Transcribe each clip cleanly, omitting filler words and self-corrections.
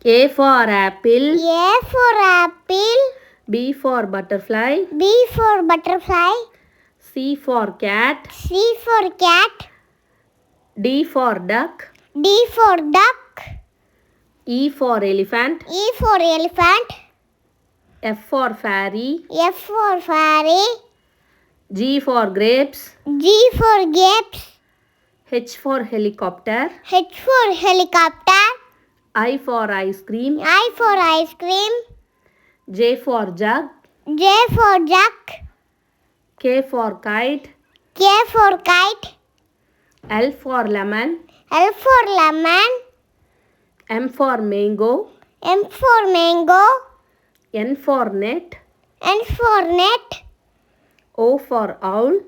A for apple. A for apple. B for butterfly. B for butterfly. C for cat. C for cat. D for duck. D for duck. E for elephant. E for elephant. F for fairy. F for fairy. G for grapes. G for grapes. H for helicopter. H for helicopter. I for ice cream. I for ice cream. J for jug. J for jug. K for kite. K for kite. L for lemon. L for lemon. M for mango. M for mango. N for net. N for net. O for owl.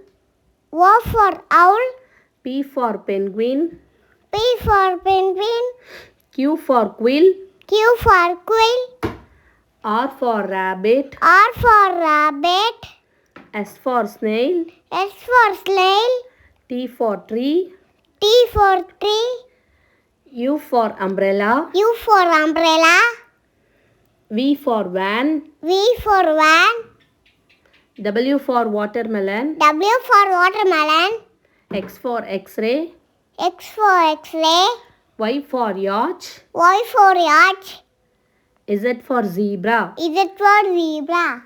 O for owl. P for penguin. P for penguin. Q for quill. Q for quill. R for rabbit. R for rabbit. S for snail. S for snail. T for tree. T for tree. U for umbrella. U for umbrella. V for van. V for van. W for watermelon. W for watermelon. X for Xray. X for Xray. Y for yacht. Y for yacht. Z for zebra. Z for zebra.